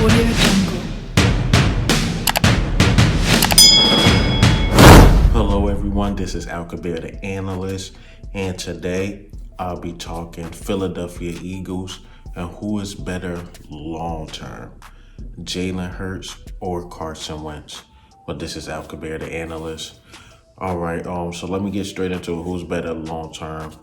Audio Jungle. Hello everyone, this is Alcabir the Analyst, and today I'll be talking Philadelphia Eagles and who is better long term, Jalen Hurts or Carson Wentz. But this is Alcabir the Analyst. Alright, so let me get straight into who's better long term.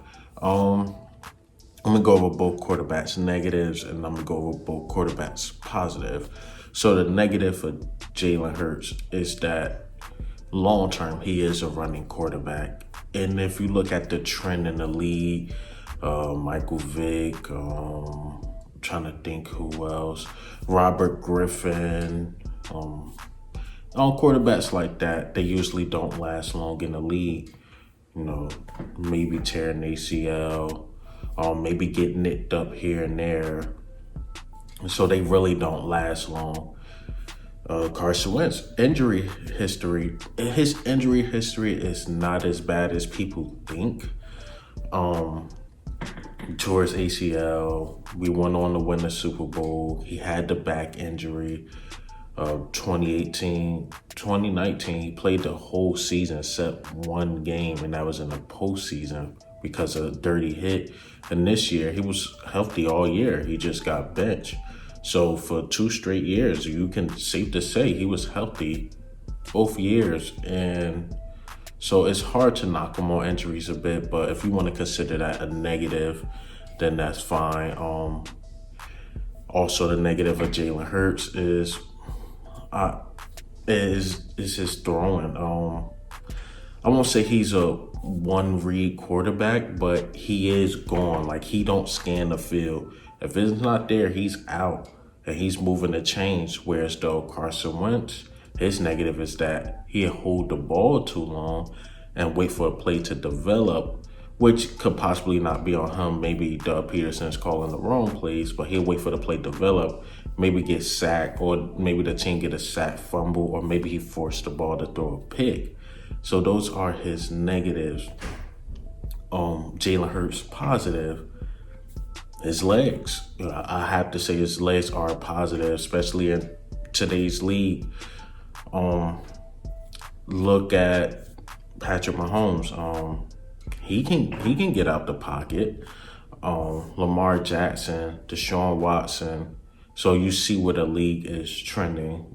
I'm gonna go over both quarterbacks negatives and I'm gonna go over both quarterbacks positive. So the negative for Jalen Hurts is that long term he is a running quarterback. And if you look at the trend in the league, Michael Vick, I'm trying to think who else, Robert Griffin, quarterbacks like that, they usually don't last long in the league. You know, maybe tearing ACL, maybe getting nicked up here and there. So they really don't last long. Carson Wentz, his injury history is not as bad as people think. Towards ACL, we went on to win the Super Bowl. He had the back injury. 2019, he played the whole season except one game, and that was in the postseason because of a dirty hit. And this year, he was healthy all year. He just got benched. So for 2 straight years, you can safe to say he was healthy both years. And so it's hard to knock him on injuries a bit, but if you want to consider that a negative, then that's fine. Also, the negative of Jalen Hurts is his throwing. I won't say he's a one read quarterback, but he is gone. Like, he don't scan the field. If it's not there, he's out and he's moving the chains. Whereas though Carson Wentz, his negative is that he'll hold the ball too long and wait for a play to develop, which could possibly not be on him. Maybe Doug Peterson's calling the wrong plays, but he'll wait for the play to develop, maybe get sacked, or maybe the team get a sack fumble, or maybe he forced the ball to throw a pick. So those are his negatives. Jalen Hurts positive, his legs. I have to say his legs are positive, especially in today's league. Look at Patrick Mahomes. He can get out the pocket. Lamar Jackson, Deshaun Watson. So you see where the league is trending.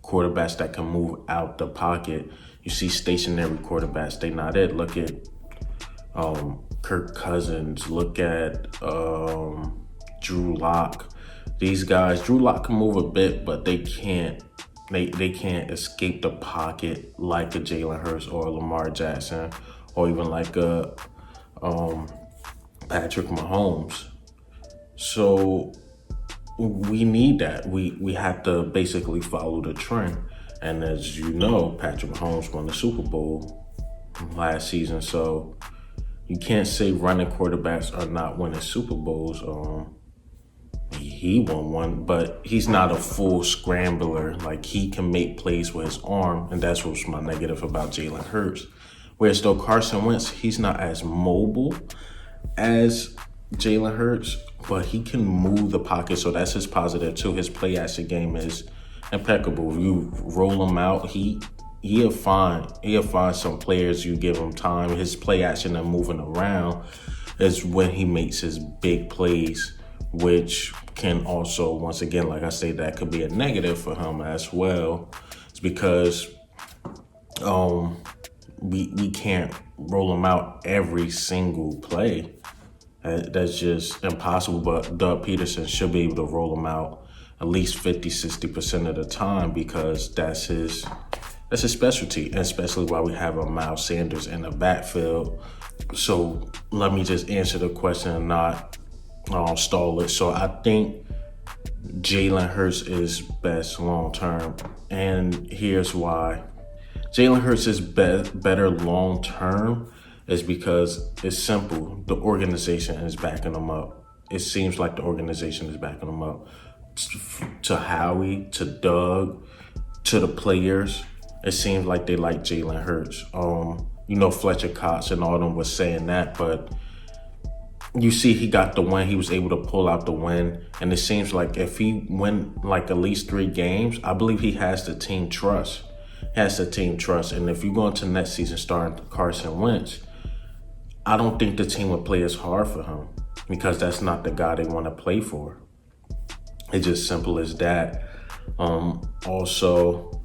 Quarterbacks that can move out the pocket. You see stationary quarterbacks, they not it. Look at Kirk Cousins. Look at Drew Lock. These guys, Drew Lock can move a bit, but they can't escape the pocket like a Jalen Hurts or a Lamar Jackson, or even like a Patrick Mahomes. So we need that. We have to basically follow the trend. And as you know, Patrick Mahomes won the Super Bowl last season. So you can't say running quarterbacks are not winning Super Bowls. He won one, but he's not a full scrambler. Like, he can make plays with his arm, and that's what's my negative about Jalen Hurts. Whereas though Carson Wentz, he's not as mobile as Jalen Hurts, but he can move the pocket, so that's his positive too. His play action game is impeccable. If you roll him out, he'll find some players. You give him time. His play action and moving around is when he makes his big plays, which can also, once again, like I say, that could be a negative for him as well. It's because we can't roll him out every single play. That's just impossible, but Doug Peterson should be able to roll him out at least 50-60% of the time, because that's his specialty, and especially while we have a Miles Sanders in the backfield. So let me just answer the question and not stall it. So I think Jalen Hurts is best long term, and here's why. Jalen Hurts is better long term is because it's simple. The organization is backing him up. It seems like the organization is backing him up. To Howie, to Doug, to the players, it seems like they like Jalen Hurts. Fletcher Cox and all them was saying that, but you see he got the win. He was able to pull out the win. And it seems like if he win like at least 3 games, I believe he has the team trust. And if you go into next season starting Carson Wentz, I don't think the team would play as hard for him because that's not the guy they want to play for. It's just simple as that. Also,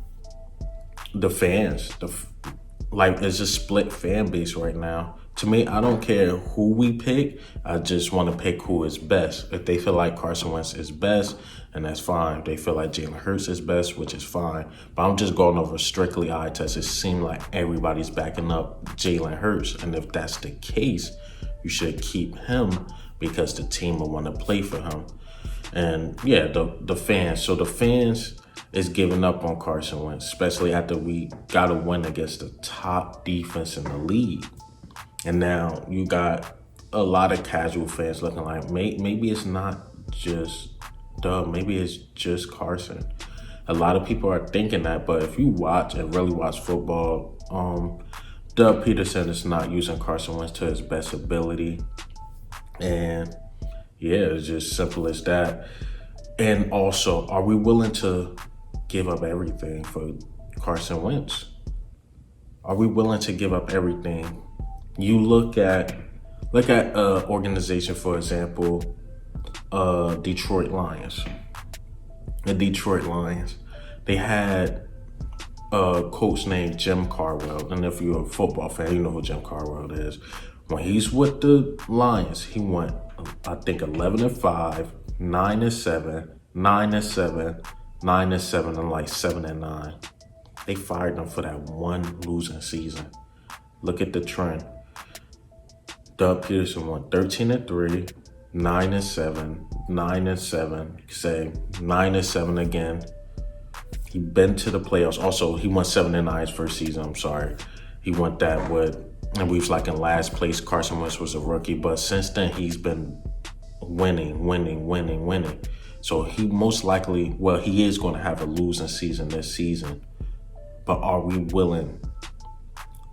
the fans, it's a split fan base right now. To me, I don't care who we pick. I just want to pick who is best. If they feel like Carson Wentz is best, and that's fine. If they feel like Jalen Hurts is best, which is fine. But I'm just going over strictly eye test. It seems like everybody's backing up Jalen Hurts. And if that's the case, you should keep him because the team will want to play for him. And yeah, the fans. So the fans is giving up on Carson Wentz, especially after we got a win against the top defense in the league. And now you got a lot of casual fans looking like maybe it's not just maybe it's just Carson. A lot of people are thinking that, but if you watch and really watch football, Doug Peterson is not using Carson Wentz to his best ability. And yeah, it's just simple as that. And also, are we willing to give up everything for Carson Wentz? Are we willing to give up everything? You look at an organization, for example, Detroit Lions. The Detroit Lions, they had a coach named Jim Caldwell. And if you're a football fan, you know who Jim Caldwell is. When he's with the Lions, he went, I think, 11-5, 9-7, 9-7, 9-7, and like 7-9. They fired him for that one losing season. Look at the trend. Doug Peterson went 13-3, 9-7, 9-7, say 9-7 again. He been to the playoffs. Also, he went 7-9 his first season. I'm sorry. He went that with, and we was like in last place. Carson Wentz was a rookie, but since then he's been winning. So he most likely, he is going to have a losing season this season. But are we willing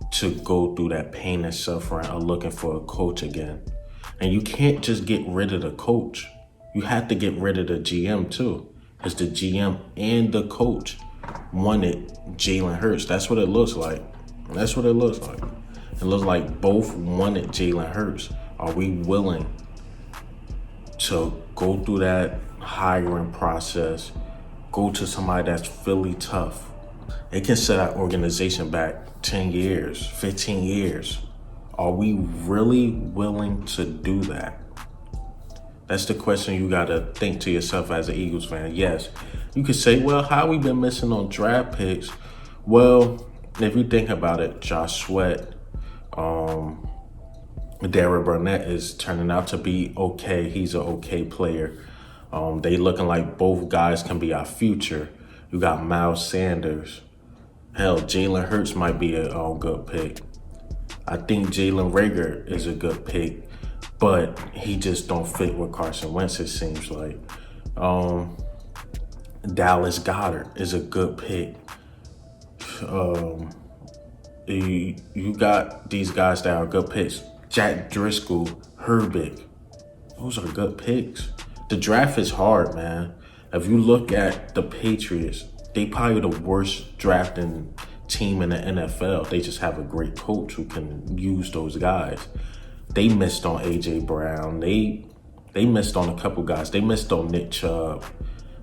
to go through that pain and suffering of looking for a coach again? And you can't just get rid of the coach. You have to get rid of the GM too. Because the GM and the coach wanted Jalen Hurts. That's what it looks like. It looks like both wanted Jalen Hurts. Are we willing to go through that hiring process, go to somebody that's Philly tough? It can set our organization back 10 years, 15 years. Are we really willing to do that? That's the question you got to think to yourself as an Eagles fan. Yes, you could say, well, how we been missing on draft picks? Well, if you think about it, Josh Sweat, Darren Burnett is turning out to be okay. He's an okay player. They looking like both guys can be our future. You got Miles Sanders. Hell, Jalen Hurts might be a good pick. I think Jalen Reagor is a good pick, but he just don't fit with Carson Wentz, it seems like. Dallas Goedert is a good pick. You got these guys that are good picks. Jack Driscoll, Herbig. Those are good picks. The draft is hard, man. If you look at the Patriots, they probably the worst drafting team in the NFL. They just have a great coach who can use those guys. They missed on A.J. Brown. They missed on a couple guys. They missed on Nick Chubb.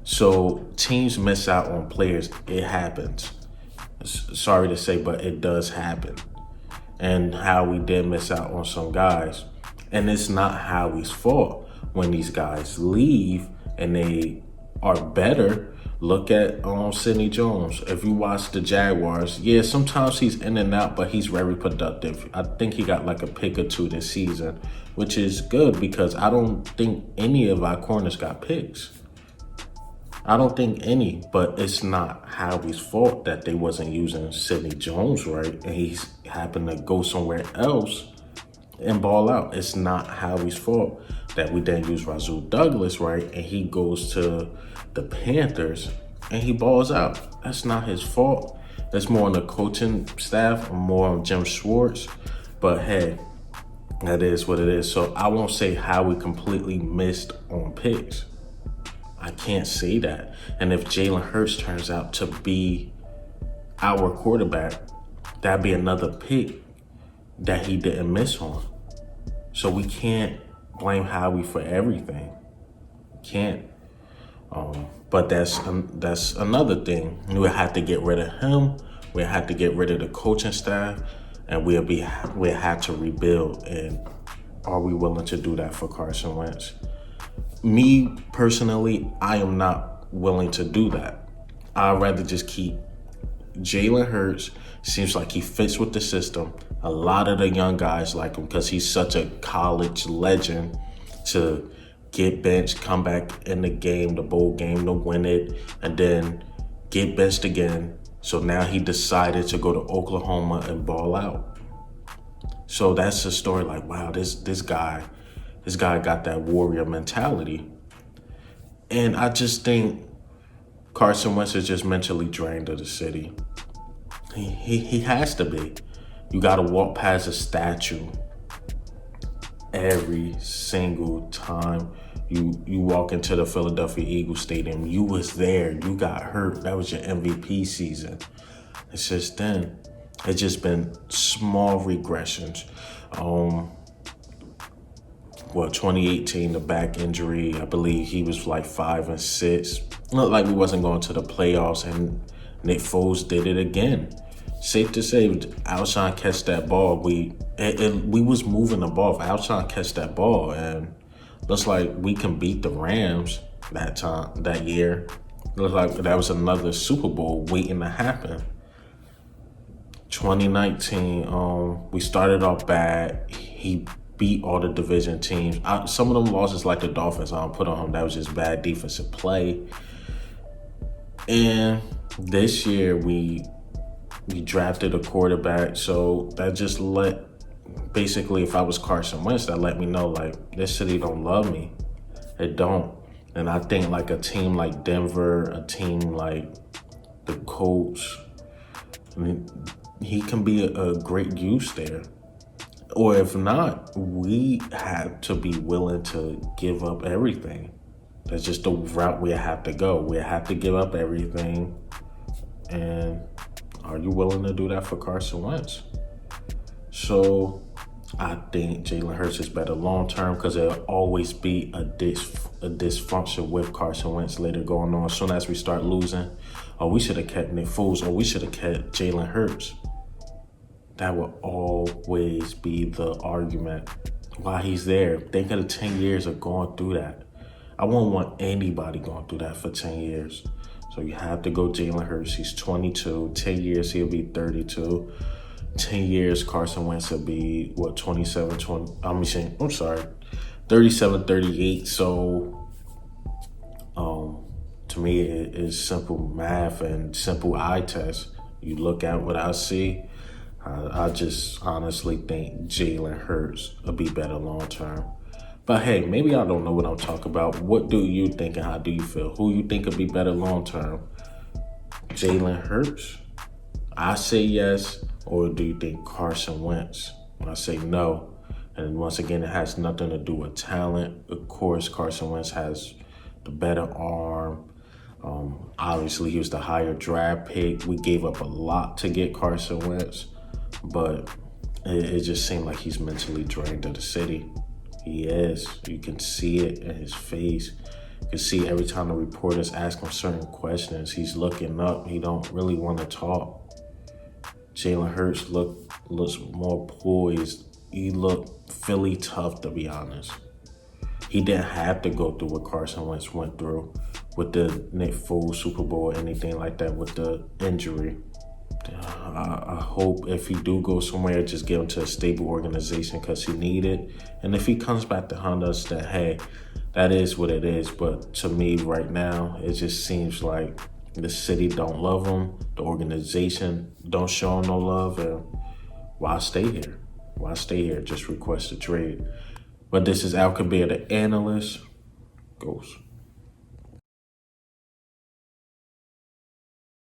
So teams miss out on players. It happens. Sorry to say, but it does happen. And Howie did miss out on some guys. And it's not Howie's fault when these guys leave and they are better. Look at Sidney Jones. If you watch the Jaguars, yeah, sometimes he's in and out, but he's very productive. I think he got like a pick or two this season, which is good because I don't think any of our corners got picks. I don't think any, but it's not Howie's fault that they wasn't using Sidney Jones right, and he happened to go somewhere else and ball out. It's not Howie's fault that we didn't use Rasul Douglas right, and he goes to the Panthers and he balls out. That's not his fault. That's more on the coaching staff, more on Jim Schwartz. But hey, That is what it is. So I won't say how we completely missed on picks. I can't say that. And if Jalen Hurts turns out to be our quarterback, that'd be another pick that he didn't miss on. So we can't blame Howie for everything. Can't. But that's another thing. We had to get rid of him. We had to get rid of the coaching staff, and we had to rebuild. And are we willing to do that for Carson Wentz? Me personally, I am not willing to do that. I'd rather just keep Jalen Hurts. Seems like he fits with the system. A lot of the young guys like him because he's such a college legend to get benched, come back in the game, the bowl game to win it, and then get benched again. So now he decided to go to Oklahoma and ball out. So that's a story like, wow, this guy got that warrior mentality. And I just think Carson Wentz is just mentally drained of the city. He has to be. You got to walk past a statue every single time you walk into the Philadelphia Eagles Stadium. You was there. You got hurt. That was your MVP season. It's just then. It's just been small regressions. 2018, the back injury, I believe he was like 5-6. Looked like we wasn't going to the playoffs, and Nick Foles did it again. Safe to say, Alshon catch that ball. We was moving the ball. If Alshon catch that ball, and looks like we can beat the Rams that year. Looks like that was another Super Bowl waiting to happen. 2019, we started off bad. He beat all the division teams. Some of them losses, like the Dolphins, I don't put on him. That was just bad defensive play. And this year we drafted a quarterback, so that just basically, if I was Carson Wentz, that let me know, like, this city don't love me. It don't. And I think like a team like Denver, a team like the Colts, I mean, he can be a great use there. Or if not, we have to be willing to give up everything. That's just the route we have to go. We have to give up everything. And are you willing to do that for Carson Wentz? So I think Jalen Hurts is better long term because there'll always be a dysfunction with Carson Wentz later going on. As soon as we start losing, we should have kept Nick Foles, or we should have kept Jalen Hurts. That will always be the argument while he's there. Think of the 10 years of going through that. I won't want anybody going through that for 10 years. So you have to go Jalen Hurts. He's 22. 10 years, he'll be 32. 10 years, Carson Wentz will be, 37, 38. So to me, it is simple math and simple eye test. You look at what I see, I just honestly think Jalen Hurts will be better long term. But hey, maybe I don't know what I'm talking about. What do you think and how do you feel? Who you think will be better long term? Jalen Hurts? I say yes. Or do you think Carson Wentz? I say no. And once again, it has nothing to do with talent. Of course, Carson Wentz has the better arm. Obviously, he was the higher draft pick. We gave up a lot to get Carson Wentz. But it just seemed like he's mentally drained of the city. He is. You can see it in his face. You can see every time the reporters ask him certain questions, he's looking up. He don't really want to talk. Jalen Hurts looks more poised. He looked Philly tough, to be honest. He didn't have to go through what Carson Wentz went through with the Nick Foles Super Bowl or anything like that with the injury. I hope if he do go somewhere, just get him to a stable organization because he need it. And if he comes back to hunt us, then hey, that is what it is. But to me right now, it just seems like the city don't love him. The organization don't show him no love. And why stay here? Why stay here? Just request a trade. But this is Al Kabir, the analyst. Goes.